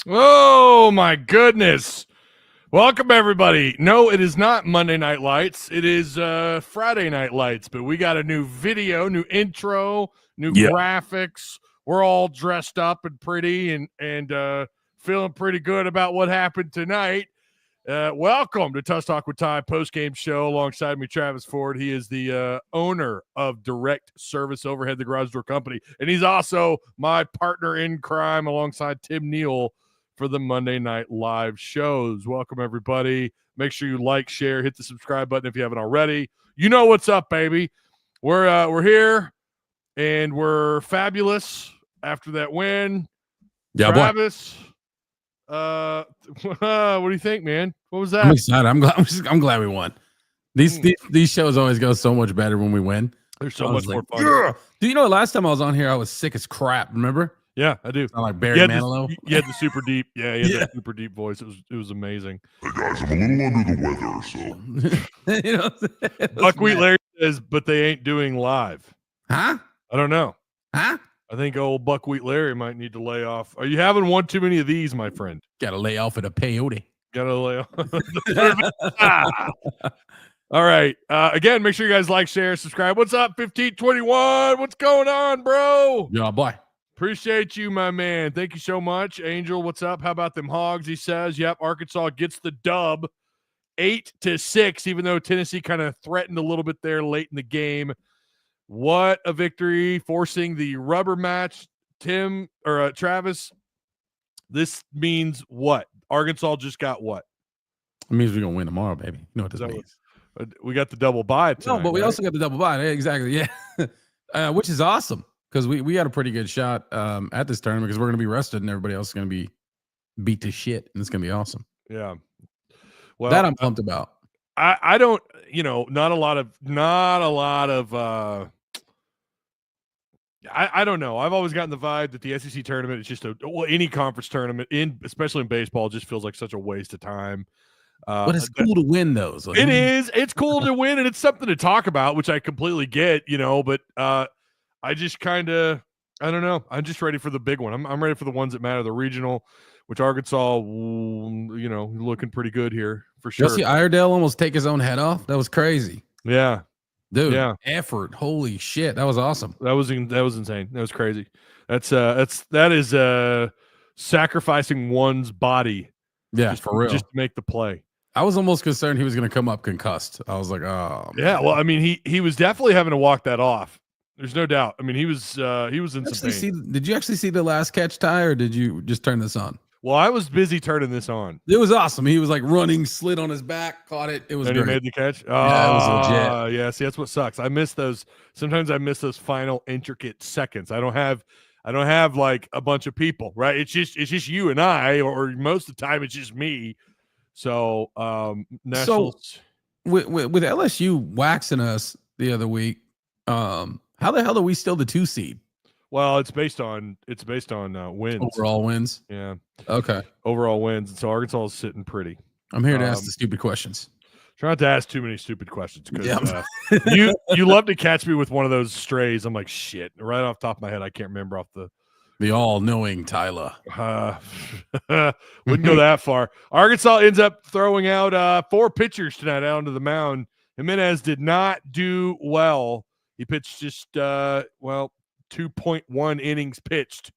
Oh, my goodness. Welcome, everybody. No, it is not Monday Night Lights. It is Friday Night Lights, but we got a new video, new intro, new graphics. We're all dressed up and pretty and feeling pretty good about what happened tonight. Welcome to Tusk Talk with Ty Postgame show. Alongside me, Travis Ford. He is the owner of Direct Service Overhead, the Garage Door Company, and he's also my partner in crime alongside Tim Neal for the Monday Night Live shows. Welcome, everybody. Make sure you like, share, hit the subscribe button if you haven't already. You know what's up, baby. We're here, and we're fabulous after that win. Yeah, Travis. What do you think, man? What was that? I'm excited. I'm glad we won. These shows always go so much better when we win. They're so much more fun. Yeah. Do you know last time I was on here, I was sick as crap. Remember? Yeah, I do. I'm like Barry Manilow. You had the super deep. Yeah, you had that super deep voice. It was amazing. Hey guys, I'm a little under the weather, so You know, Buckwheat Larry says, but they ain't doing live. Huh? I don't know. Huh? I think old Buckwheat Larry might need to lay off. Are you having one too many of these, my friend? Got to lay off at a peyote. Gotta lay off. All right. Again, make sure you guys like, share, subscribe. What's up, 1521? What's going on, bro? Yeah, boy. Appreciate you, my man. Thank you so much. Angel, what's up? How about them Hogs? He says, yep, Arkansas gets the dub 8-6, even though Tennessee kind of threatened a little bit there late in the game. What a victory, forcing the rubber match. Tim or Travis, this means what? Arkansas just got what? It means we're going to win tomorrow, baby. You know what this means. We got the double bye tonight. No, but we right? also got the double bye. Exactly, yeah. Which is awesome. Because we had a pretty good shot at this tournament because we're going to be rested and everybody else is going to be beat to shit, and it's going to be awesome. Yeah. Well, that I'm pumped about. I don't, not a lot of I don't know. I've always gotten the vibe that the SEC tournament is just any conference tournament, especially in baseball, just feels like such a waste of time. But it's cool to win those. It is. It's cool to win, and it's something to talk about, which I completely get, but I just kind of, I don't know. I'm just ready for the big one. I'm ready for the ones that matter. The regional, which Arkansas, looking pretty good here for sure. Did you see Iredale almost take his own head off? That was crazy. Yeah. Dude, yeah. Effort. Holy shit. That was awesome. That was insane. That was crazy. That is sacrificing one's body. Yeah, for real. Just to make the play. I was almost concerned he was going to come up concussed. I was like, oh. Yeah, well, I mean, he was definitely having to walk that off. There's no doubt. I mean, he was in some pain. Did you actually see the last catch, Ty, or did you just turn this on? Well, I was busy turning this on. It was awesome. He was like running, slid on his back, caught it. It was and great. He made the catch. Oh, yeah, it was legit. Yeah, see, that's what sucks. I miss those. Sometimes I miss those final intricate seconds. I don't have like a bunch of people, right? It's just you and I, or most of the time it's just me. So, Nationals. So with LSU waxing us the other week, how the hell are we still the 2 seed? Well, it's based on wins. Overall wins. Yeah. Okay. Overall wins. And so Arkansas is sitting pretty. I'm here to ask the stupid questions. Try not to ask too many stupid questions because you love to catch me with one of those strays. I'm like, shit. Right off the top of my head, I can't remember off the all-knowing Tyler. Wouldn't go that far. Arkansas ends up throwing out 4 pitchers tonight out onto the mound. Jimenez did not do well. He pitched just 2.1 innings pitched.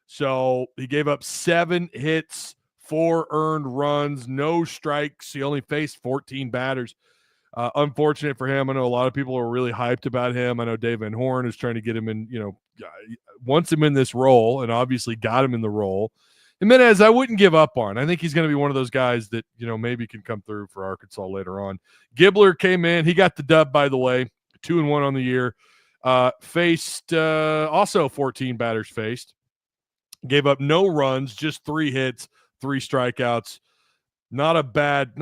So he gave up 7 hits, 4 earned runs, no strikes. He only faced 14 batters. Unfortunate for him. I know a lot of people are really hyped about him. I know Dave Van Horn is trying to get him in, wants him in this role and obviously got him in the role. Jimenez, I wouldn't give up on. I think he's going to be one of those guys that, maybe can come through for Arkansas later on. Gibler came in. He got the dub, by the way, 2-1 on the year. Faced also 14 batters faced. Gave up no runs, just 3 hits, 3 strikeouts. Not bad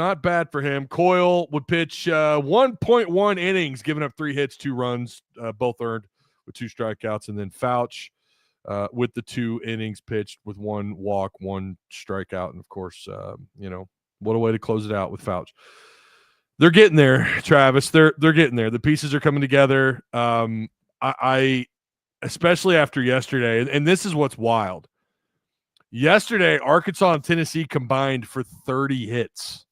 for him. Coyle would pitch 1.1 innings, giving up 3 hits, 2 runs, both earned with 2 strikeouts. And then Fouch with the 2 innings pitched with 1 walk, 1 strikeout. And of course, what a way to close it out with Fouch. They're getting there, Travis. They're getting there. The pieces are coming together. I especially after yesterday, and this is what's wild. Yesterday, Arkansas and Tennessee combined for 30 hits.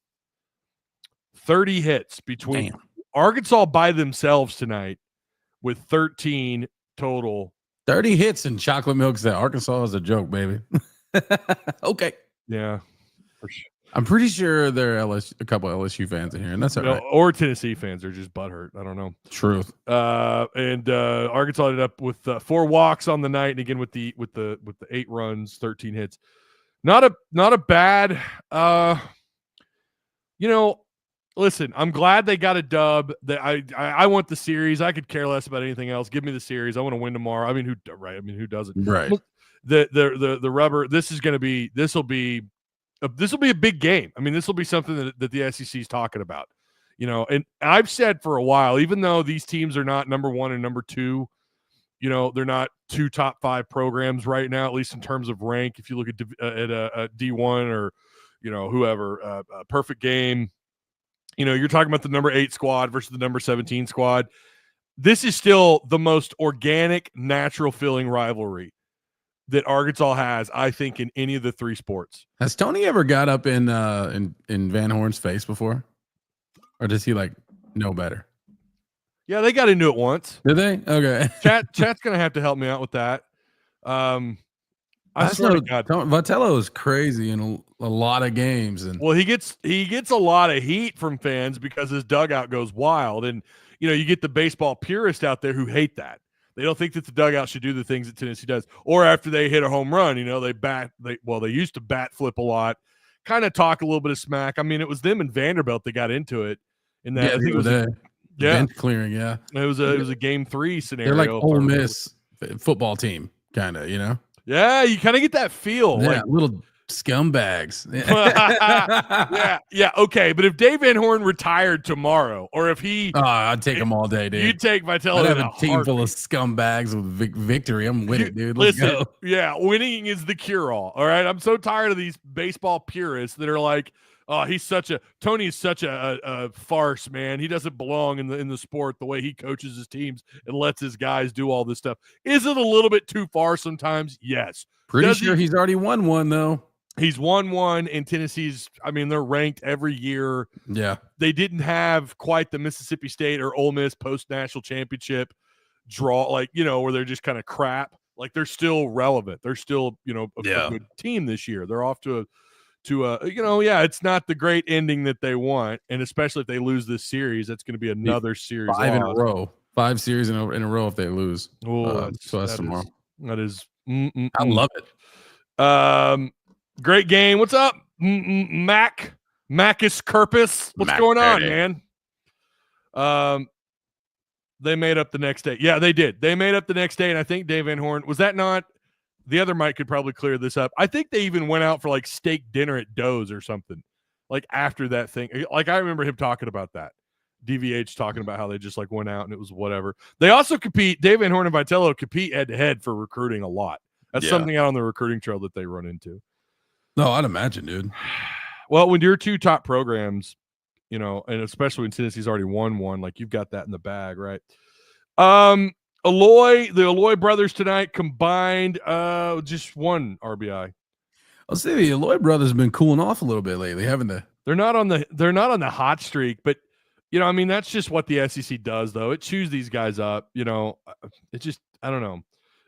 30 hits between Arkansas by themselves tonight with 13 total. 30 hits and chocolate milk said Arkansas is a joke, baby. Okay. Yeah. For sure. I'm pretty sure there are a couple LSU fans in here, and that's all right. Or Tennessee fans are just butthurt. I don't know. Truth. And Arkansas ended up with 4 walks on the night, and again with the 8 runs, 13 hits. Not a bad. Listen, I'm glad they got a dub. That I want the series. I could care less about anything else. Give me the series. I want to win tomorrow. I mean, who doesn't? Right. The rubber. This will be a big game. I mean, this will be something that the SEC is talking about. And I've said for a while, even though these teams are not number 1 and number 2, they're not 2 top 5 programs right now, at least in terms of rank. If you look at D1 or whoever, perfect game. You're talking about the number 8 squad versus the number 17 squad. This is still the most organic, natural feeling rivalry that Arkansas has, I think, in any of the 3 sports. Has Tony ever got up in Van Horn's face before? Or does he know better? Yeah, they got into it once. Did they? Okay. Chat's gonna have to help me out with that. I swear to God, Vitello is crazy in a lot of games, and well, he gets a lot of heat from fans because his dugout goes wild, and you get the baseball purist out there who hate that. They don't think that the dugout should do the things that Tennessee does, or after they hit a home run, they used to bat flip a lot, kind of talk a little bit of smack. I mean, it was them and Vanderbilt that got into it. In that, I think it was bench clearing. Yeah, it was a game 3 scenario. They're like Ole Miss football team, kind of. Yeah, you kind of get that feel. Yeah, little scumbags. yeah. Okay, but if Dave Van Horn retired tomorrow, or if he, I'd take him all day, dude. You'd take Vitello. I'd have a team full of scumbags with victory. I'm with it, dude. Let's go. Yeah, winning is the cure-all. All right, I'm so tired of these baseball purists that are like, oh, Tony is such a farce, man. He doesn't belong in the sport the way he coaches his teams and lets his guys do all this stuff. Is it a little bit too far sometimes? Yes. Pretty sure he's already won one, though. He's won one, and Tennessee's, they're ranked every year. Yeah. They didn't have quite the Mississippi State or Ole Miss post-national championship draw, where they're just kind of crap. They're still relevant. They're still, a good team this year. They're off to it's not the great ending that they want, and especially if they lose this series, that's going to be another series 5 in a row. 5 series in a row if they lose. Oh, that's tomorrow. That is. I love it. Great game. What's up, Macus Kerpus? What's going on, man? They made up the next day. Yeah, they did. They made up the next day, and I think Dave Van Horn, was that not? The other Mike could probably clear this up. I think they even went out for steak dinner at Doe's or something, after that thing. I remember him talking about that. DVH talking about how they just went out and it was whatever. They also compete. Dave Van Horn and Vitello compete head to head for recruiting a lot. That's something out on the recruiting trail that they run into. No, I'd imagine, dude. Well, when you're 2 top programs, and especially when Tennessee's already won one, you've got that in the bag, right? The Alloy brothers tonight combined just 1 RBI. I'll say the Alloy brothers have been cooling off a little bit lately, haven't they? They're not on the hot streak, but that's just what the SEC does, though. It chews these guys up. It just, I don't know.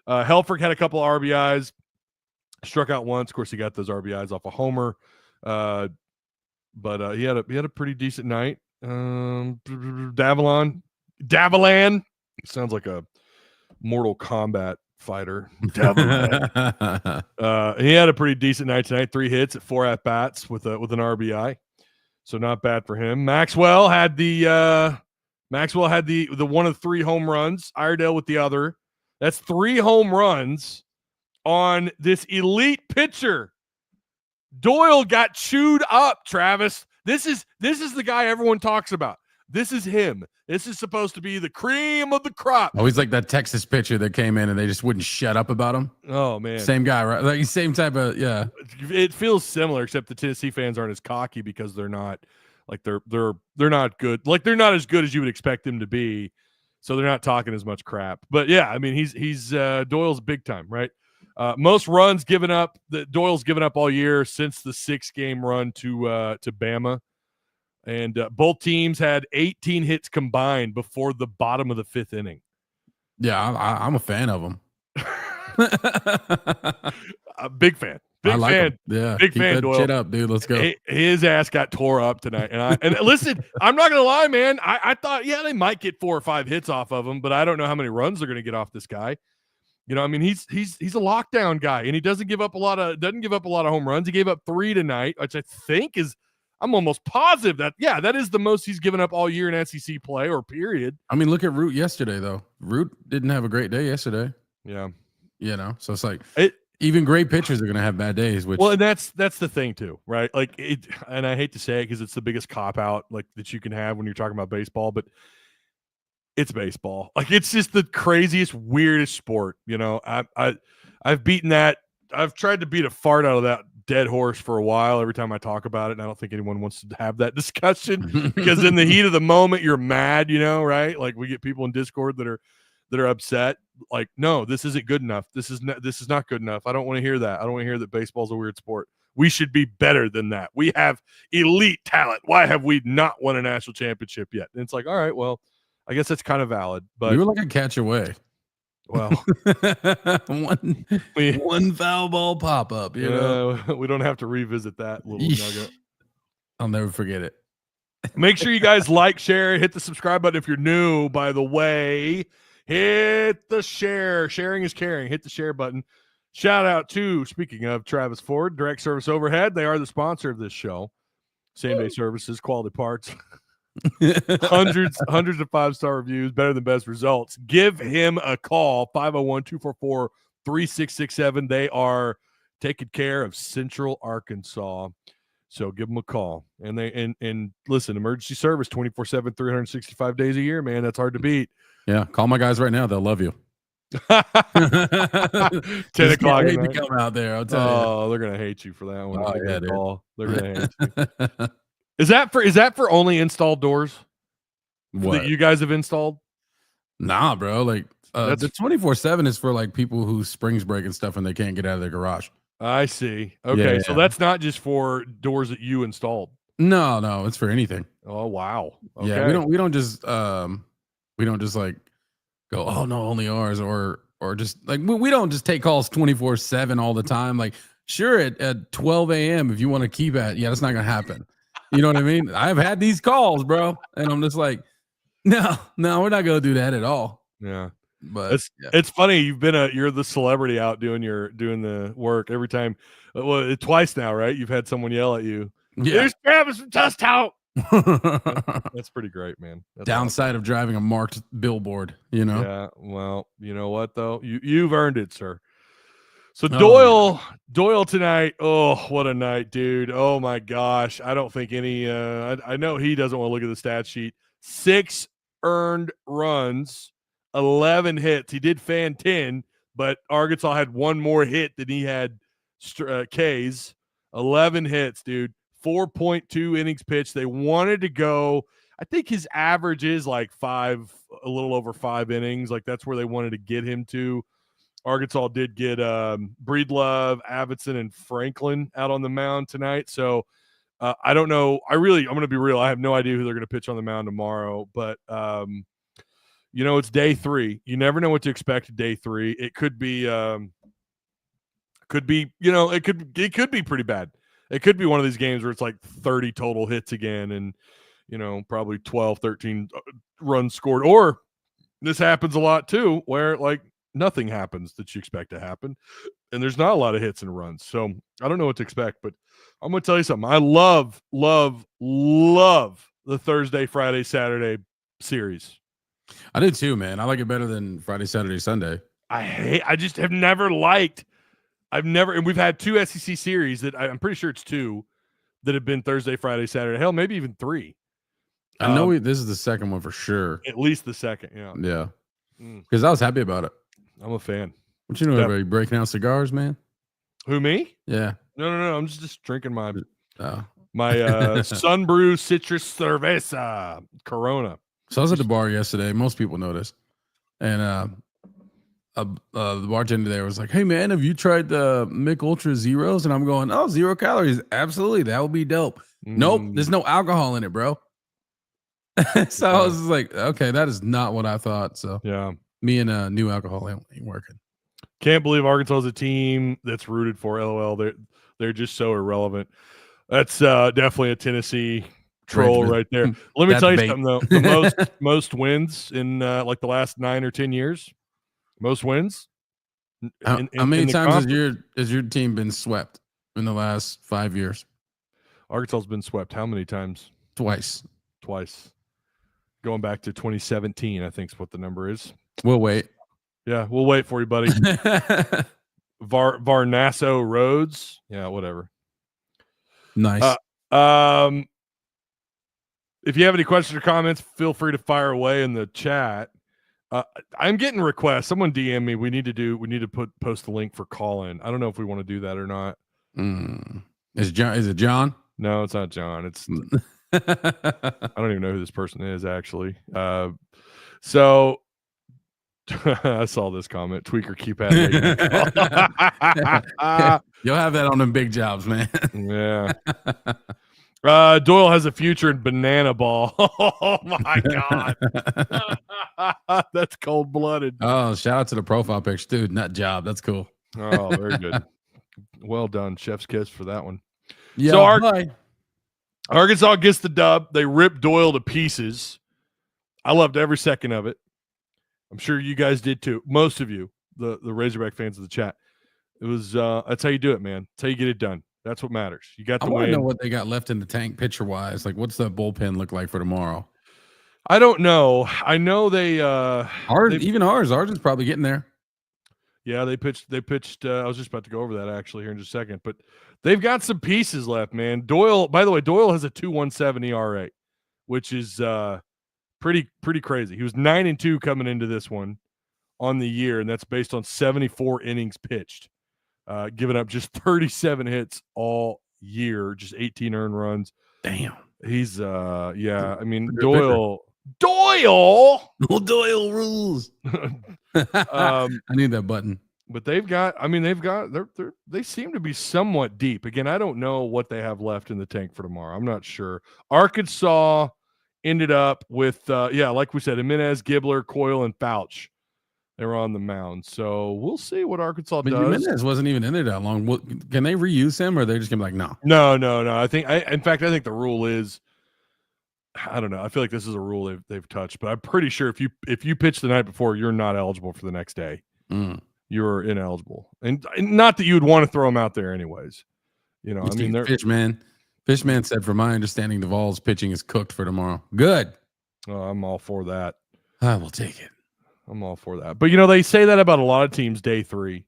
Helfrich had a couple of RBIs, struck out once. Of course, he got those RBIs off a homer, but he had a pretty decent night. Davilan sounds like a Mortal Kombat fighter. He had a pretty decent night tonight. 3 hits at 4 at bats with an RBI, so not bad for him. Maxwell had the one of 3 home runs. Iredale with the other. That's 3 home runs on this elite pitcher. Doyle got chewed up, Travis. This is the guy everyone talks about. This is him. This is supposed to be the cream of the crop. Oh, he's like that Texas pitcher that came in and they just wouldn't shut up about him. Oh, man. Same guy, right? Same type of, yeah. It feels similar, except the Tennessee fans aren't as cocky because they're not they're not good. They're not as good as you would expect them to be. So they're not talking as much crap. But yeah, he's Doyle's big time, right? Most runs given up that Doyle's given up all year since the 6-game run to Bama. And both teams had 18 hits combined before the bottom of the 5th inning. Yeah, I'm a fan of them. A big fan. Big like fan. Him. Yeah, big keep fan. that Doyle. Shit up, dude. Let's go. His ass got tore up tonight, and listen, I'm not gonna lie, man. I thought, yeah, they might get 4 or 5 hits off of him, but I don't know how many runs they're gonna get off this guy. You know, I mean, he's a lockdown guy, and he doesn't give up a lot of home runs. He gave up 3 tonight, which I think I'm almost positive that is the most he's given up all year in SEC play or period. I mean, look at Root yesterday though. Root didn't have a great day yesterday. Yeah, you know, so it's like even great pitchers are going to have bad days. Which, well, and that's the thing too, right? Like and I hate to say it because it's the biggest cop out like that you can have when you're talking about baseball, but it's baseball. Like it's just the craziest, weirdest sport. You know, I've beaten that. I've tried to beat a fart out of that dead horse for a while every time I talk about it, and I don't think anyone wants to have that discussion because in the heat of the moment you're mad, you know, right? Like we get people in Discord that are upset. Like, no, this isn't good enough. This is not good enough. I don't want to hear that. I don't want to hear that baseball's a weird sport. We should be better than that. We have elite talent. Why have we not won a national championship yet? And it's like, all right, well, I guess that's kind of valid. But you were like a catch away. Well, one foul ball pop up. You know, we don't have to revisit that little nugget. I'll never forget it. Make sure you guys like, share, hit the subscribe button if you're new. By the way, hit the share. Sharing is caring. Hit the share button. Shout out to, speaking of Travis Ford, Direct Service Overhead. They are the sponsor of this show. Same day services, quality parts. hundreds of 5-star reviews, better than best results. Give him a call, 501-244-3667. They are taking care of Central Arkansas, so give them a call. And and listen, emergency service 24/7 365 days a year, man. That's hard to beat. Yeah, call my guys right now, they'll love you. 10 o'clock to come out there, I'll tell you. They're gonna hate you for that one. Oh, yeah, they're gonna hate you. Is that for only installed doors that you guys have installed? Nah, bro. Like the 24/7 is for like people who springs break and stuff and they can't get out of their garage. I see. Okay, so that's not just for doors that you installed. No, it's for anything. Oh wow. Okay. Yeah, we don't just like go, oh no, only ours, or just like we don't just take calls 24/7 all the time. Like sure, at 12 a.m. if you want to keep at, yeah, that's not gonna happen. You know what I mean? I've had these calls, bro, and I'm just like, no, we're not gonna do that at all. Yeah, but it's funny. You're the celebrity out doing the work every time. Well, twice now, right? You've had someone yell at you. Yeah, there's Travis from Tusk Talk. That's pretty great, man. That's downside awesome. Of driving a marked billboard, you know. Yeah. Well, you know what though? You've earned it, sir. So Doyle tonight. Oh, what a night, dude. Oh my gosh. I don't think any I know he doesn't want to look at the stat sheet. 6 earned runs, 11 hits. He did fan 10, but Arkansas had one more hit than he had Ks. 11 hits, dude. 4.2 innings pitched. They wanted to go. I think his average is like a little over 5 innings. Like that's where they wanted to get him to. Arkansas did get Breedlove, Avitson, and Franklin out on the mound tonight. So I don't know. I'm going to be real. I have no idea who they're going to pitch on the mound tomorrow. But, it's day 3. You never know what to expect day 3. It could be, it could be pretty bad. It could be one of these games where it's like 30 total hits again and, probably 12, 13 runs scored. Or this happens a lot too, where like, nothing happens that you expect to happen, and there's not a lot of hits and runs. So I don't know what to expect, but I'm going to tell you something. I love the Thursday, Friday, Saturday series. I do too, man. I like it better than Friday, Saturday, Sunday. I just have never and we've had 2 SEC series that I'm pretty sure it's 2 that have been Thursday, Friday, Saturday. Hell, maybe even 3. I know this is the second one for sure. At least the second. Yeah. Yeah. Because I was happy about it. I'm a fan. What you know, everybody breaking out cigars, man? Who, me? Yeah. No. I'm just drinking my Sunbrew Citrus Cerveza Corona. So I was at the bar yesterday. Most people know this. And the bartender there was like, "Hey man, have you tried the Mick Ultra Zeros?" And I'm going, "Oh, 0 calories, absolutely, that would be dope." Nope, there's no alcohol in it, bro. So I was like, okay, that is not what I thought. So yeah, me and new alcohol ain't working. Can't believe Arkansas is a team that's rooted for. LOL, they're just so irrelevant. That's definitely a Tennessee troll right there. Let me tell you something though. The most wins in like the last 9 or 10 years. Most wins. How many times has your team been swept in the last 5 years? Arkansas has been swept. How many times? Twice. Going back to 2017, I think is what the number is. We'll wait. Yeah, we'll wait for you, buddy. Varnasso Rhodes. Yeah, whatever. Nice. If you have any questions or comments, feel free to fire away in the chat. I'm getting requests. Someone DM me. We need to post the link for call-in. I don't know if we want to do that or not. Is it John? No, it's not John. It's I don't even know who this person is actually. So I saw this comment. Tweaker keypad. You'll have that on them big jobs, man. Yeah. Doyle has a future in banana ball. Oh my god. That's cold-blooded. Oh, shout out to the profile picture, dude. Nut job. That's cool. Oh, very good. Well done. Chef's kiss for that one. Yeah. So Arkansas gets the dub. They rip Doyle to pieces. I loved every second of it. I'm sure you guys did too. Most of you, the Razorback fans of the chat. It was that's how you do it, man. That's how you get it done. That's what matters. You got the win. I want to know what they got left in the tank pitcher wise. Like, what's the bullpen look like for tomorrow? I don't know. I know ours is probably getting there. Yeah, they pitched. I was just about to go over that actually here in just a second, but they've got some pieces left, man. Doyle, by the way, has a 2.17 ERA, which is pretty crazy. He was 9-2 coming into this one on the year, and that's based on 74 innings pitched. Giving up just 37 hits all year, just 18 earned runs. Damn. He's yeah. I mean, Doyle. Doyle rules. I need that button. But they seem to be somewhat deep. Again, I don't know what they have left in the tank for tomorrow. I'm not sure. Arkansas ended up with like we said, Jimenez, Gibbler, Coyle, and Fouch. They were on the mound. So we'll see what Arkansas does. Jimenez wasn't even in there that long. Can they reuse him, or are they just gonna be like, no? No. I think the rule is, I don't know. I feel like this is a rule they've touched, but I'm pretty sure if you pitch the night before, you're not eligible for the next day. You're ineligible, and not that you would want to throw them out there anyways. You know, Fishman said, from my understanding, the Vols pitching is cooked for tomorrow. Good. Oh, I'm all for that. I will take it. I'm all for that. But they say that about a lot of teams day 3.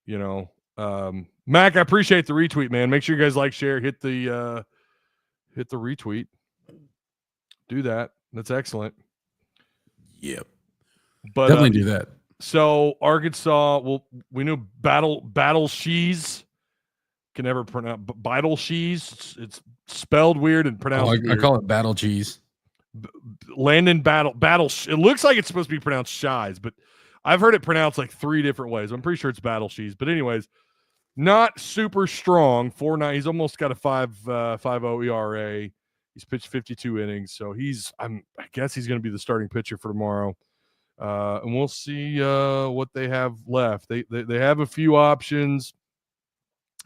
Mac, I appreciate the retweet, man. Make sure you guys like, share, hit the retweet. Do that. That's excellent. Yep. But definitely do that. So Arkansas, we knew Battle Shees can never pronounce Battle Shees. It's spelled weird and pronounced weird. I call it Battle Cheese. Landon Battle. It looks like it's supposed to be pronounced Shies, but I've heard it pronounced like 3 different ways. I'm pretty sure it's Battle Shees. But anyways, not super strong. 4.9. He's almost got a 5.0 ERA. He's pitched 52 innings, so I guess he's going to be the starting pitcher for tomorrow. And we'll see what they have left. They have a few options.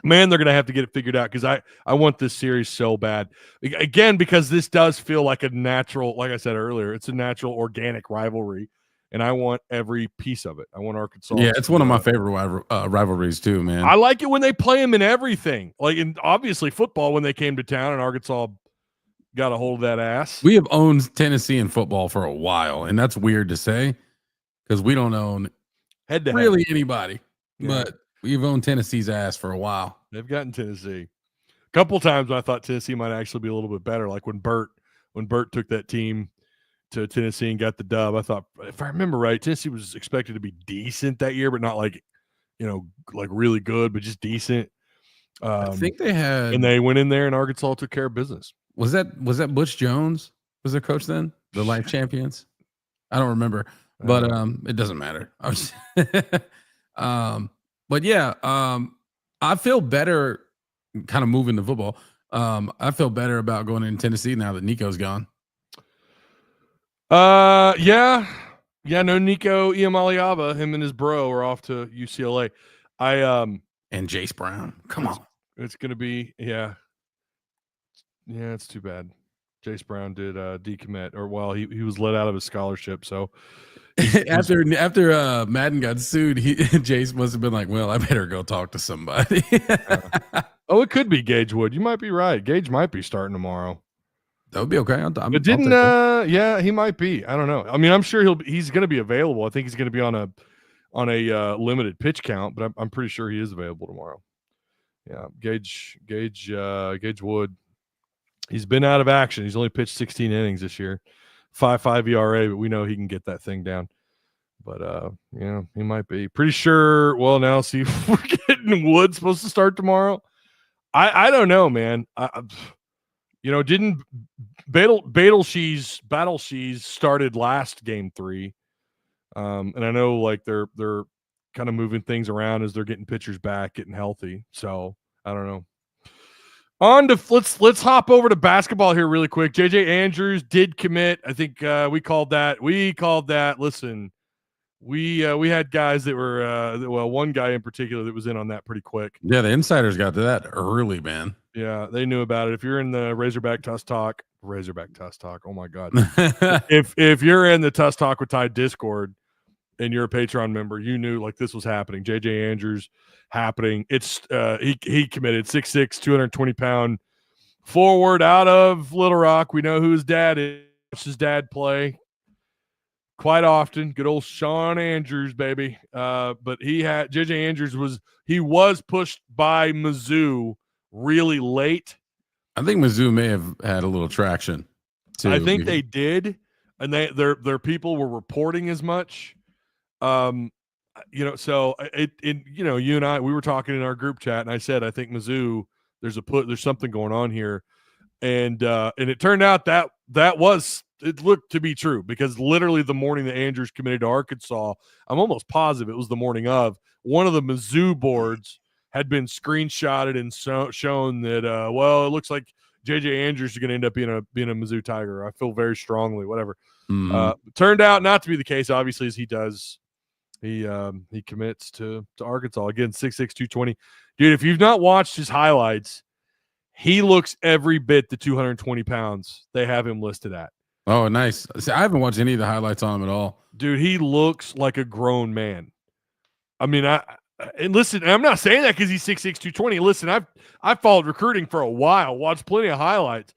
Man, they're going to have to get it figured out because I want this series so bad. Again, because this does feel like a natural, like I said earlier, it's a natural organic rivalry, and I want every piece of it. I want Arkansas. Yeah, it's one of my favorite rivalries too, man. I like it when they play them in everything. Like, in obviously football when they came to town and Arkansas got a hold of that ass. We have owned Tennessee in football for a while, and that's weird to say because we don't own head-to-head really anybody. Yeah. But we've owned Tennessee's ass for a while. They've gotten Tennessee. A couple times when I thought Tennessee might actually be a little bit better, like when Burt took that team to Tennessee and got the dub. I thought, if I remember right, Tennessee was expected to be decent that year, but not like, like really good, but just decent. I think they had, and they went in there and Arkansas took care of business. Was that Butch Jones was their coach then? The Life Champions? I don't remember. But it doesn't matter. But yeah, I feel better kind of moving the football. I feel better about going in Tennessee now that Nico's gone. Yeah, no Nico Iamaleava, him and his bro are off to UCLA. And Jace Brown. Come on. It's gonna be it's too bad. Jace Brown did decommit, or he was let out of his scholarship. So after Madden got sued, Jace must have been like, well, I better go talk to somebody. It could be Gage Wood. You might be right. Gage might be starting tomorrow. That would be okay. He might be. I don't know. I mean, I'm sure he's going to be available. I think he's going to be on a limited pitch count, but I'm pretty sure he is available tomorrow. Yeah, Gage Wood. He's been out of action. He's only pitched 16 innings this year, 5.5 ERA, but we know he can get that thing down. But he might be. Pretty sure. Well, now see, we're getting Wood supposed to start tomorrow. I don't know, man. Didn't Battle Shees started last game 3, and I know like they're kind of moving things around as they're getting pitchers back, getting healthy. So I don't know. Let's hop over to basketball here really quick. JJ Andrews did commit. I think we called that. Listen, we had guys that were one guy in particular that was in on that pretty quick. Yeah, the insiders got to that early, man. Yeah, they knew about it. If you're in the Razorback Tusk Talk, oh my God. if you're in the Tusk Talk with Ty Discord and you're a Patreon member, you knew like this was happening. JJ Andrews happening. It's he committed 6'6", 220-pound forward out of Little Rock. We know who his dad is. Watch his dad play quite often. Good old Sean Andrews, baby. But JJ Andrews was pushed by Mizzou really late. I think Mizzou may have had a little traction too. I think they did, and their people were reporting as much. So you and I, we were talking in our group chat, and I said I think Mizzou, there's something going on here, and it turned out that it looked to be true, because literally the morning that Andrews committed to Arkansas, I'm almost positive it was the morning of, one of the Mizzou boards had been screenshotted and shown that it looks like JJ Andrews is going to end up being a Mizzou Tiger. I feel very strongly, whatever. Turned out not to be the case, obviously, as he does. He commits to Arkansas again, 6'6", 220. Dude, if you've not watched his highlights, he looks every bit the 220 pounds they have him listed at. Oh, nice. See, I haven't watched any of the highlights on him at all. Dude, he looks like a grown man. I mean, and listen, I'm not saying that because he's 6'6", 220. Listen, I've followed recruiting for a while, watched plenty of highlights.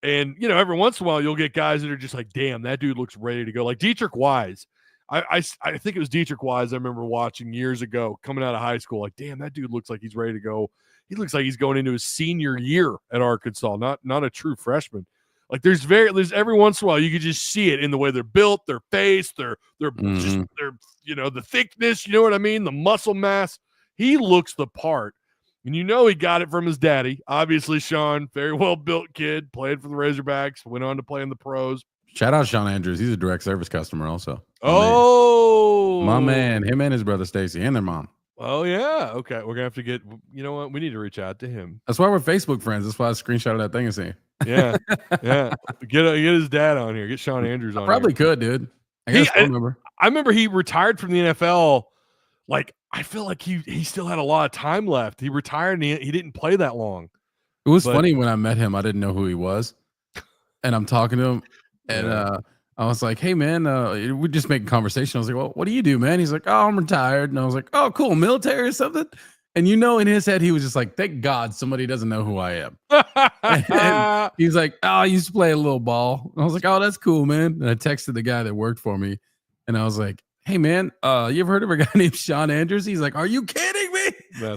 And, every once in a while, you'll get guys that are just like, damn, that dude looks ready to go. Like Dietrich Wise. I think it was Dietrich Wise I remember watching years ago coming out of high school. Like, damn, that dude looks like he's ready to go. He looks like he's going into his senior year at Arkansas, not a true freshman. Like there's every once in a while you can just see it in the way they're built, their face, their the thickness, you know what I mean? The muscle mass. He looks the part. And he got it from his daddy. Obviously, Sean, very well-built kid, played for the Razorbacks, went on to play in the pros. Shout out Sean Andrews. He's a direct service customer also. My man. Him and his brother Stacy and their mom. Oh, yeah. Okay. We're going to have to get, you know what? We need to reach out to him. That's why we're Facebook friends. That's why I screenshotted that thing and see. Yeah. Yeah. Get his dad on here. Get Sean Andrews on probably here. Could, dude. I remember he retired from the NFL. Like, I feel like he still had a lot of time left. He retired and he didn't play that long. It was funny when I met him. I didn't know who he was. And I'm talking to him. And I was like, hey, man, we just making conversation. I was like, well, what do you do, man? He's like, oh, I'm retired. And I was like, oh, cool, military or something? And in his head, he was just like, thank God somebody doesn't know who I am. And he's like, oh, I used to play a little ball. And I was like, oh, that's cool, man. And I texted the guy that worked for me. And I was like, hey, man, you ever heard of a guy named Sean Andrews? He's like, are you kidding me?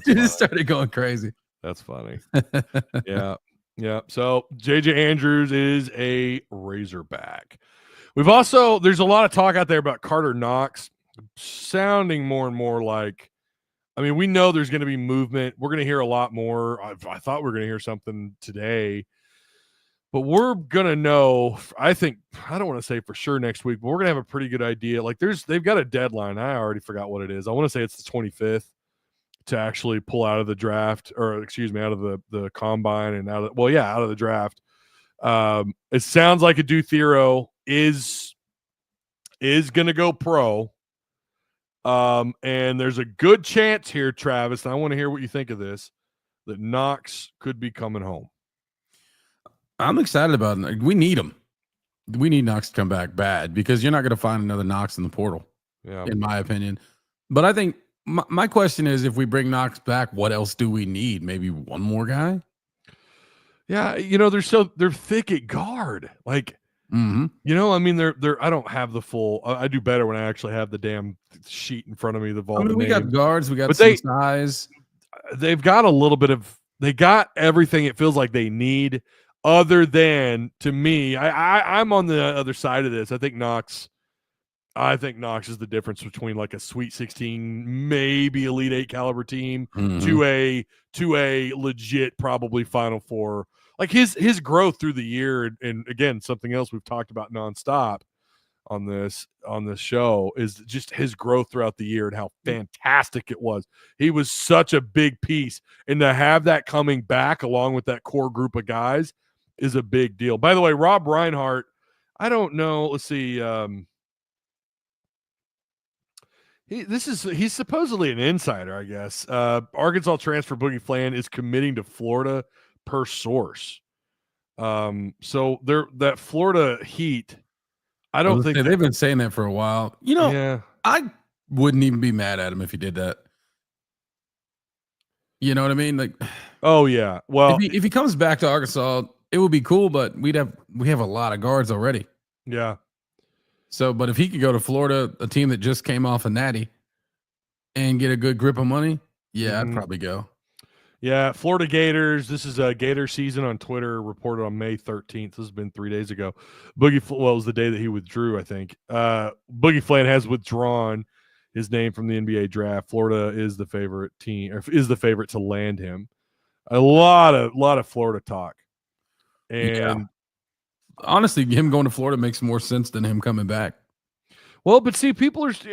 He just started going crazy. That's funny. Yeah. Yeah. So JJ Andrews is a Razorback. There's a lot of talk out there about Carter Knox sounding more and more like, we know there's going to be movement. We're going to hear a lot more. I thought we were going to hear something today But we're gonna know. I think I don't want to say for sure next week, but we're gonna have a pretty good idea. Like they've got a deadline. I already forgot what it is. I want to say it's the 25th to actually pull out of the draft, or excuse me, out of the combine and out of the draft. It sounds like Adu Thero is gonna go pro. And there's a good chance here, Travis, and I want to hear what you think of this, that Knox could be coming home. I'm excited about it. We need him. We need Knox to come back bad because you're not going to find another Knox in the portal, in my opinion. But I think my question is, if we bring Knox back, what else do we need? Maybe one more guy? Yeah, they're thick at guard. Like, I mean, they're I don't have the full. I do better when I actually have the damn sheet in front of me. We got guards, we got some size. They've got a little bit of. They got everything. It feels like they need. Other than, to me, I'm on the other side of this. I think Knox is the difference between like a Sweet 16, maybe Elite 8 caliber team to a legit probably Final Four. Like his growth through the year, and again, something else we've talked about nonstop on this show is just his growth throughout the year and how fantastic it was. He was such a big piece, and to have that coming back along with that core group of guys is a big deal. By the way, Rob Reinhart, I don't know. Let's see. He's supposedly an insider, I guess. Arkansas transfer Boogie Flan is committing to Florida per source. So that Florida Heat, I don't think they've been saying that for a while. I wouldn't even be mad at him if he did that. You know what I mean? Like, oh yeah. Well, if he comes back to Arkansas, it would be cool, but we have a lot of guards already. Yeah. So, but if he could go to Florida, a team that just came off a natty, and get a good grip of money, I'd probably go. Yeah, Florida Gators. This is a Gator season on Twitter, reported on May 13th. This has been 3 days ago. It was the day that he withdrew, I think. Boogie Flan has withdrawn his name from the NBA draft. Florida is the favorite team, or is the favorite to land him. A lot of Florida talk. And honestly, him going to Florida makes more sense than him coming back. Well, but see,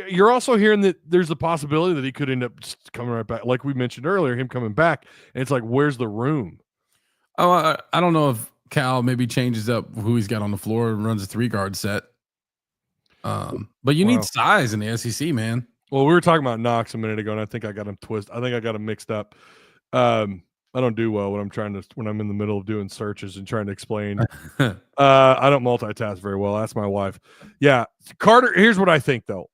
you're also hearing that there's a possibility that he could end up just coming right back. Like we mentioned earlier, him coming back, and it's like, where's the room? Oh, I don't know if Cal maybe changes up who he's got on the floor and runs a 3-guard set. But you need size in the SEC, man. Well, we were talking about Knox a minute ago, and I think I got him twisted. I think I got him mixed up. I don't do well when I'm in the middle of doing searches and trying to explain. I don't multitask very well. That's my wife. Yeah. Carter, here's what I think though.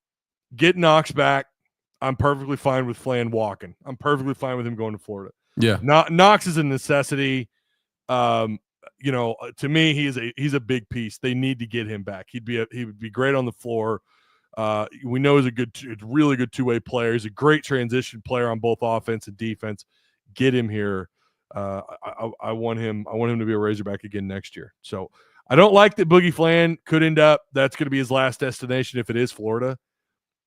Get Knox back. I'm perfectly fine with Flan walking. I'm perfectly fine with him going to Florida. Yeah. Knox is a necessity. To me, he's a big piece. They need to get him back. He would be great on the floor. We know he's a really good two-way player. He's a great transition player on both offense and defense. Get him here. I want him to be a Razorback again next year. So I don't like that Boogie Flan could end up. That's going to be his last destination if it is Florida.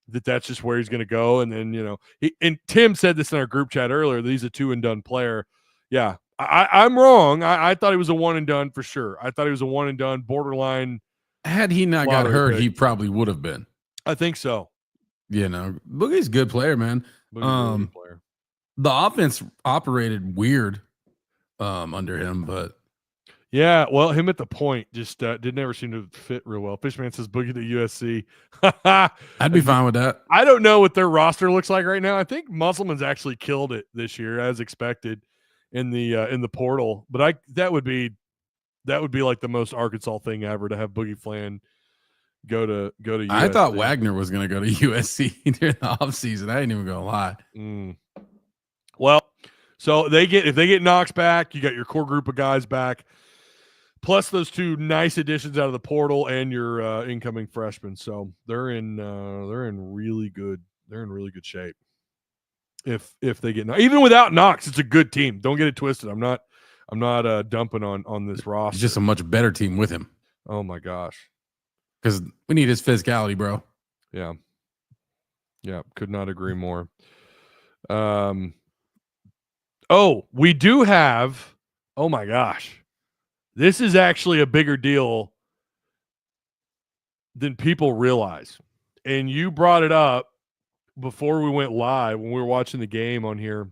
That's just where he's going to go. And then and Tim said this in our group chat earlier that he's a 2-and-done player. Yeah, I'm wrong. I thought he was a 1-and-done for sure. I thought he was a 1-and-done borderline. Had he not got hurt, he probably would have been. I think so. Boogie's a good player, man. Boogie's a good player. The offense operated weird under him, but yeah, well, him at the point just did never seem to fit real well. Fishman says Boogie to USC. I'd be fine with that. I don't know what their roster looks like right now. I think Musselman's actually killed it this year as expected in the portal, but that would be like the most Arkansas thing ever to have Boogie Flan go to USC. I thought Wagner was going to go to USC during the offseason. I ain't even going to lie. Well, so if they get Knox back, you got your core group of guys back, plus those 2 nice additions out of the portal and your incoming freshmen. So they're in really good shape. If they get even without Knox, it's a good team. Don't get it twisted. I'm not dumping on this roster. It's just a much better team with him. Oh my gosh. Because we need his physicality, bro. Yeah. Yeah. Could not agree more. We do have, oh my gosh, This is actually a bigger deal than people realize. And you brought it up before we went live when we were watching the game on here.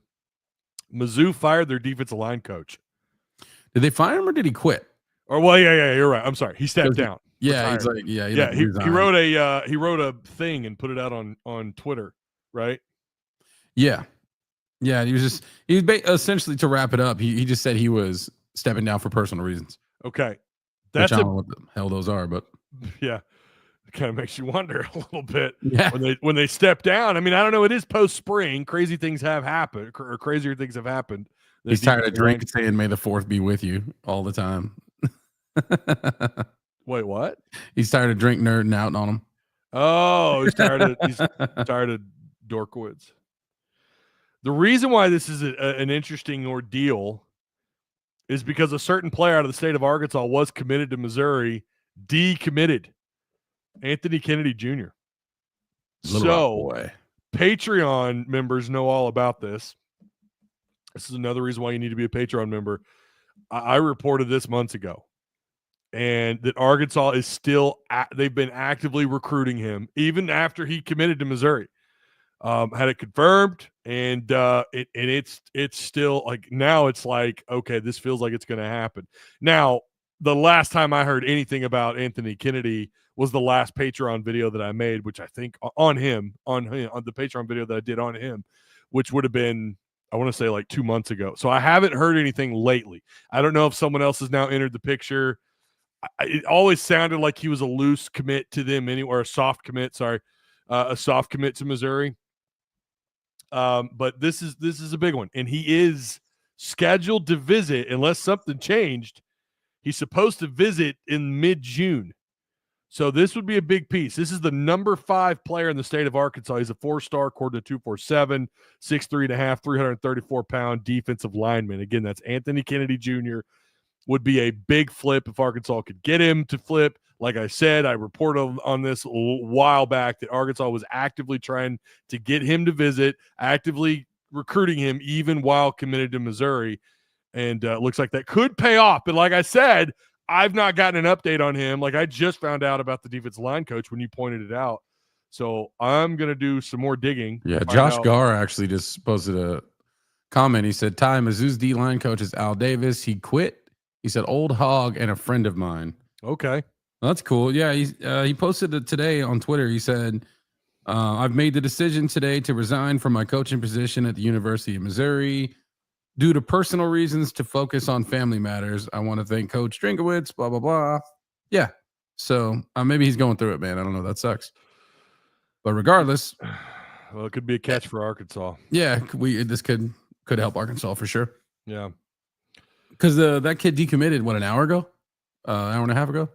Mizzou fired their defensive line coach. Did they fire him or did he quit? Or well, yeah, you're right. I'm sorry. He stepped down. Yeah, Retired. He wrote a thing and put it out on Twitter, right? Yeah. He was essentially, to wrap it up, he just said he was stepping down for personal reasons. Okay. That's I don't know what the hell those are, but yeah. It kind of makes you wonder a little bit. Yeah. When they step down. I mean, I don't know. It is post spring. Crazy things have happened, or crazier things have happened. He's tired of drinking, saying "May the 4th be with you" all the time. Wait, what? He's tired of drink nerding out on him. Oh, he's tired of Dorkowitz. The reason why this is an interesting ordeal is because a certain player out of the state of Arkansas was committed to Missouri, decommitted. Anthony Kennedy Jr. So Patreon members know all about this. This is another reason why you need to be a Patreon member. I reported this months ago, and that Arkansas is still they've been actively recruiting him even after he committed to Missouri. Had it confirmed, and it's still like, now it's like, okay, this feels like it's going to happen. Now, the last time I heard anything about Anthony Kennedy was the last Patreon video that I made, which I think on the Patreon video that I did on him, which would have been, I want to say, like 2 months ago. So I haven't heard anything lately. I don't know if someone else has now entered the picture. It always sounded like he was a loose commit to them anywhere, a soft commit. Sorry, a soft commit to Missouri. But this is a big one, and he is scheduled to visit unless something changed. He's supposed to visit in mid-June. So this would be a big piece. This is the number 5 player in the state of Arkansas. He's a 4-star, according to 247, 6'3.5", 334-pound defensive lineman. Again, that's Anthony Kennedy Jr. Would be a big flip if Arkansas could get him to flip. Like I said, I reported on this a while back that Arkansas was actively trying to get him to visit, actively recruiting him even while committed to Missouri. And it looks like that could pay off. But like I said, I've not gotten an update on him. Like, I just found out about the defensive line coach when you pointed it out. So I'm going to do some more digging. Yeah, Josh Garr actually just posted a comment. He said, Ty, Mizzou's D-line coach is Al Davis. He quit. He said, old hog and a friend of mine. Okay. Well, that's cool. Yeah, he posted it today on Twitter. He said, I've made the decision today to resign from my coaching position at the University of Missouri due to personal reasons to focus on family matters. I want to thank Coach Drinkowitz, blah, blah, blah. Yeah. So maybe he's going through it, man. I don't know. That sucks. But regardless. Well, it could be a catch for Arkansas. Yeah. This could help Arkansas for sure. Yeah. Because that kid decommitted, what, an hour ago? Hour and a half ago?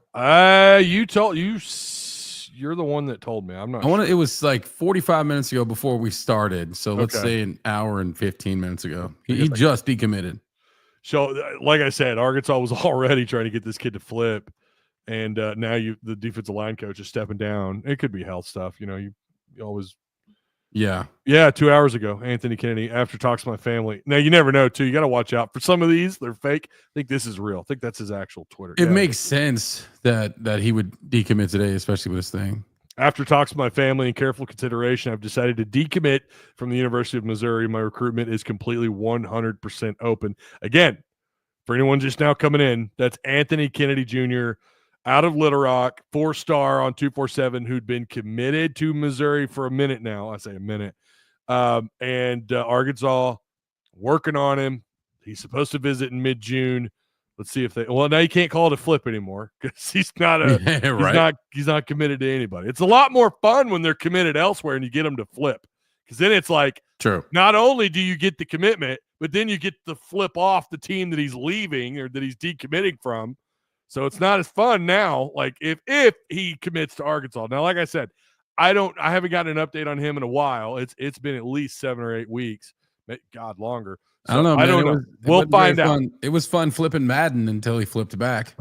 You're the one that told me. It was like 45 minutes ago before we started. So let's say an hour and 15 minutes ago. He just decommitted. So, like I said, Arkansas was already trying to get this kid to flip, and now the defensive line coach is stepping down. It could be health stuff. You always. Yeah. 2 hours ago, Anthony Kennedy, after talks to my family. Now, you never know, too. You got to watch out. For some of these, they're fake. I think this is real. I think that's his actual Twitter. It makes sense that he would decommit today, especially with this thing. After talks with my family and careful consideration, I've decided to decommit from the University of Missouri. My recruitment is completely 100% open. Again, for anyone just now coming in, that's Anthony Kennedy Jr., out of Little Rock, 4-star on 247, who'd been committed to Missouri for a minute now. I say a minute. And Arkansas working on him. He's supposed to visit in mid-June. Let's see if now you can't call it a flip anymore because he's not he's not committed to anybody. It's a lot more fun when they're committed elsewhere and you get them to flip, because then it's like, true. Not only do you get the commitment, but then you get the flip off the team that he's leaving or that he's decommitting from. So it's not as fun now. Like if he commits to Arkansas. Now, like I said, I haven't gotten an update on him in a while. It's been at least 7 or 8 weeks. God, longer. So I don't know. Man. I don't know. We'll find out. It was fun flipping Madden until he flipped back.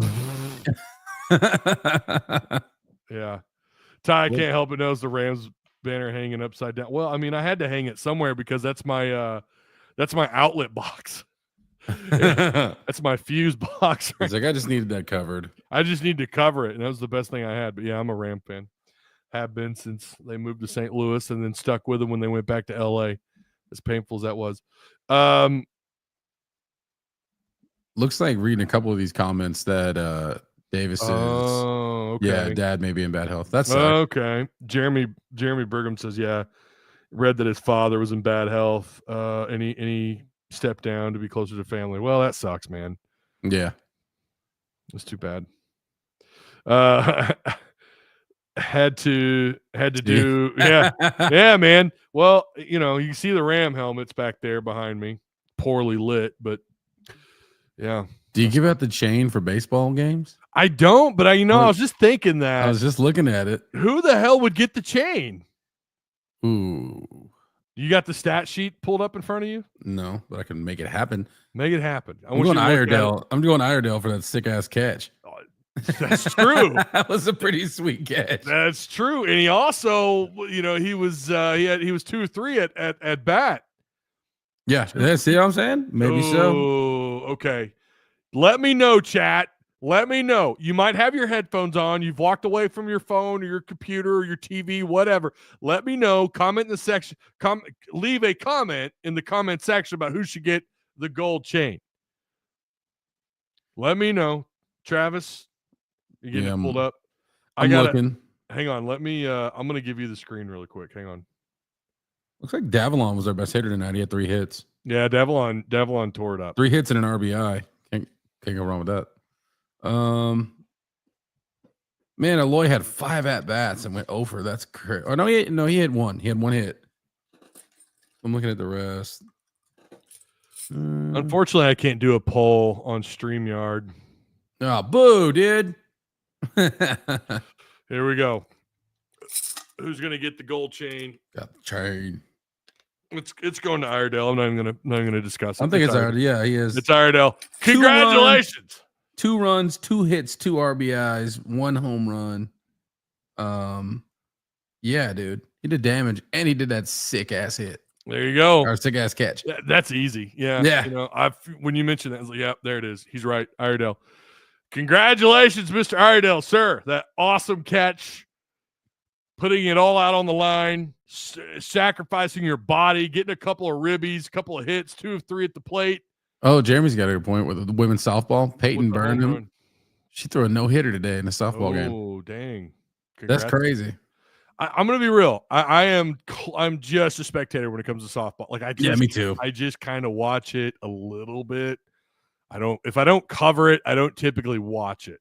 Yeah. Ty can't help but notice the Rams banner hanging upside down. Well, I mean, I had to hang it somewhere because that's my outlet box. That's my fuse box. It's like I just needed that covered. I just need to cover it, and that was the best thing I had. But yeah, I'm a Ram fan. Have been since they moved to St. Louis, and then stuck with them when they went back to LA. As painful as that was. Looks like reading a couple of these comments that Davis is. Oh, okay. Yeah, dad may be in bad health. That's okay. Jeremy Burgum says, yeah, read that his father was in bad health. And he stepped down to be closer to family. Well, that sucks, man. Yeah, it's too bad. Had to do yeah, man. Well, you see the Ram helmets back there behind me, poorly lit, but yeah. Do you give out the chain for baseball games? I don't, but I was just thinking that. I was just looking at it. Who the hell would get the chain? Ooh. You got the stat sheet pulled up in front of you? No, but I can make it happen. Make it happen. I'm going Iredale. I'm going Iredale for that sick ass catch. That's true. That was a pretty sweet catch. That's true. And he also, he was 2 or 3 at bat. Yeah, see what I'm saying? Maybe so. Okay. Let me know, chat. Let me know. You might have your headphones on. You've walked away from your phone or your computer or your TV, whatever. Let me know. Comment in the section. Leave a comment in the comment section about who should get the gold chain. Let me know. Travis, you getting it pulled up? I'm looking. Hang on. Let me. I'm gonna give you the screen really quick. Hang on. Looks like Davalon was our best hitter tonight. He had 3 hits. Yeah, Davalon tore it up. 3 hits and an RBI. Can't go wrong with that. Man, Aloy had 5 at bats and went over. That's crazy. Oh no, he had 1. He had 1 hit. I'm looking at the rest. Unfortunately, I can't do a poll on StreamYard. Oh, boo, dude. Here we go. Who's gonna get the gold chain? Got the chain. It's going to Iredale. I'm not even gonna discuss it. I think it's Iredale. Yeah, he is. It's Iredale. Congratulations. 2 runs, 2 hits, 2 RBIs, 1 home run. Yeah, dude. He did damage and he did that sick ass hit. There you go. Or sick ass catch. That's easy. Yeah. Yeah. When you mentioned that, I was like, yeah, there it is. He's right. Iredale. Congratulations, Mr. Iredale, sir. That awesome catch. Putting it all out on the line, sacrificing your body, getting a couple of ribbies, a couple of hits, 2 of 3 at the plate. Oh, Jeremy's got a good point with the women's softball. Peyton Burnham. She threw a no-hitter today in the softball game. Oh, dang. Congrats. That's crazy. I'm going to be real. I'm just a spectator when it comes to softball. Like me too. I just kind of watch it a little bit. If I don't cover it, I don't typically watch it.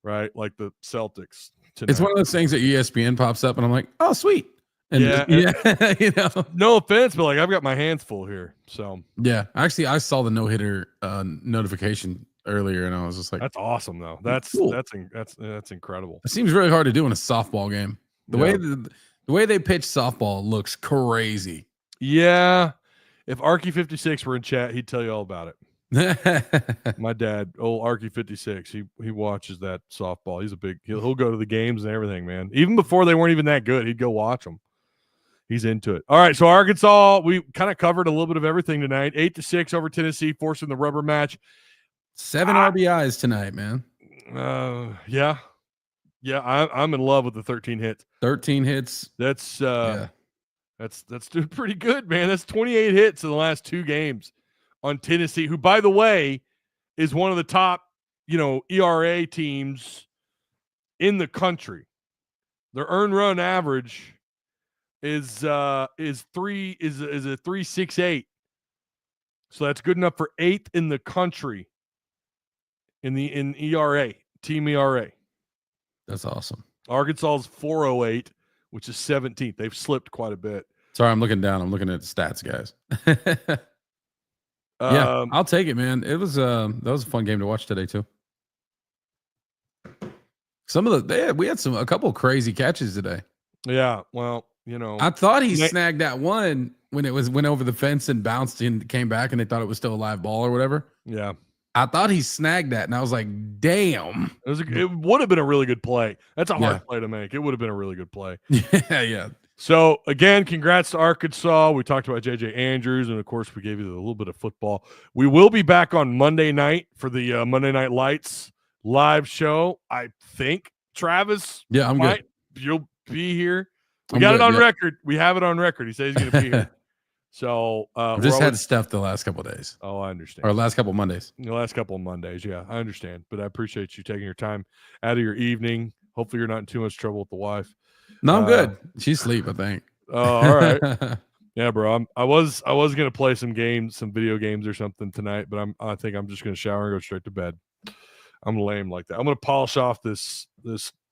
Right? Like the Celtics tonight. It's one of those things that ESPN pops up and I'm like, oh, sweet. And yeah, no offense, but like I've got my hands full here. So yeah, actually, I saw the no-hitter notification earlier, and I was just like, "That's awesome, though. That's cool. That's incredible." It seems really hard to do in a softball game. The way they pitch softball looks crazy. Yeah, if Arky56 were in chat, he'd tell you all about it. My dad, old Arky56, he watches that softball. He's he'll go to the games and everything, man. Even before they weren't even that good, he'd go watch them. He's into it. All right, so Arkansas, we kind of covered a little bit of everything tonight. 8-6 over Tennessee, forcing the rubber match. 7 RBIs tonight, man. Yeah. I'm in love with the 13 hits. 13 hits. That's doing pretty good, man. That's 28 hits in the last 2 games on Tennessee, who, by the way, is one of the top, ERA teams in the country. Their earned run average is a 3.68. So that's good enough for 8th in the country in ERA, team ERA. That's awesome. Arkansas's 4.08, which is 17th. They've slipped quite a bit. Sorry, I'm looking down. I'm looking at the stats, guys. Yeah, I'll take it, man. It was that was a fun game to watch today too. We had a couple of crazy catches today. Yeah, well, I thought he snagged that one when it went over the fence and bounced and came back, and they thought it was still a live ball or whatever. Yeah, I thought he snagged that, and I was like, "Damn!" It would have been a really good play. That's a hard play to make. It would have been a really good play. Yeah. So, again, congrats to Arkansas. We talked about J.J. Andrews, and, of course, we gave you a little bit of football. We will be back on Monday night for the Monday Night Lights live show, I think. Travis, Yeah, I'm good. You'll be here. We I'm got good, it on yeah. record. We have it on record. He says he's going to be here. So, I've just had stuff the last couple of days. Oh, I understand. Or last couple of Mondays. The last couple of Mondays, yeah, I understand. But I appreciate you taking your time out of your evening. Hopefully you're not in too much trouble with the wife. No, I'm good. She's asleep, I think. Oh, all right. Yeah, bro. I was gonna play some video games or something tonight, but I think I'm just gonna shower and go straight to bed. I'm lame like that. I'm gonna polish off this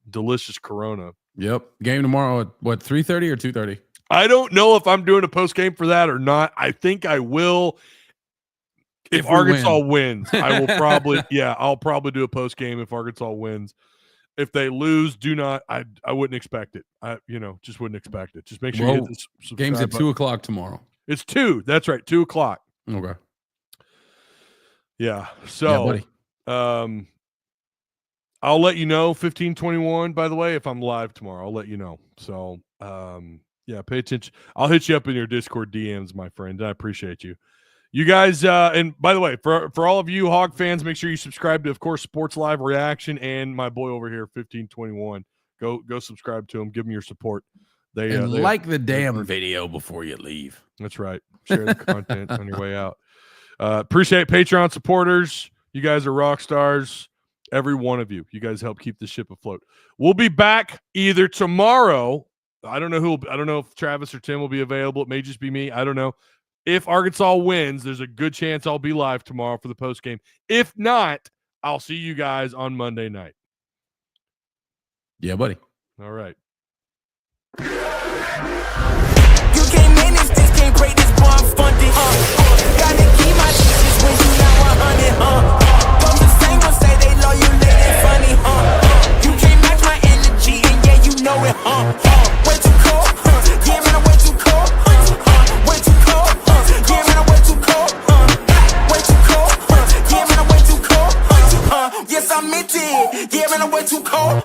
delicious Corona. Yep. Game tomorrow at what, 3:30 or 2:30? I don't know if I'm doing a post game for that or not. I think I will. If Arkansas wins, I will probably I'll probably do a post game if Arkansas wins. If they lose, I wouldn't expect it. Just wouldn't expect it. Just make sure you hit this subscribe game's at button. 2:00 tomorrow. It's 2. That's right, 2:00. Okay. Yeah. So, buddy. I'll let you know 15:21. By the way, if I'm live tomorrow, I'll let you know. So, pay attention. I'll hit you up in your Discord DMs, my friend. I appreciate you. You guys, and by the way, for all of you Hog fans, make sure you subscribe to, of course, Sports Live Reaction and my boy over here, 1521. Go subscribe to him. Give them your support. They like the damn video before you leave. That's right. Share the content on your way out. Appreciate Patreon supporters. You guys are rock stars. Every one of you. You guys help keep the ship afloat. We'll be back either tomorrow. I don't know if Travis or Tim will be available. It may just be me. I don't know. If Arkansas wins, there's a good chance I'll be live tomorrow for the post game. If not, I'll see you guys on Monday night. Yeah, buddy. All right. You can't manage this, can't break this bond funded. Gotta keep my distance when you not 100. Don't the same ones say they love you, lady funny. You can't match my energy, and yeah, you know it. Way too cold. Yeah, man, I'm way too cold. Way too cold. Yeah, man, I'm way too cold. Way too cold. Yeah, man, I'm way too cold. Yes, I meant it. Yeah, man, I'm way too cold.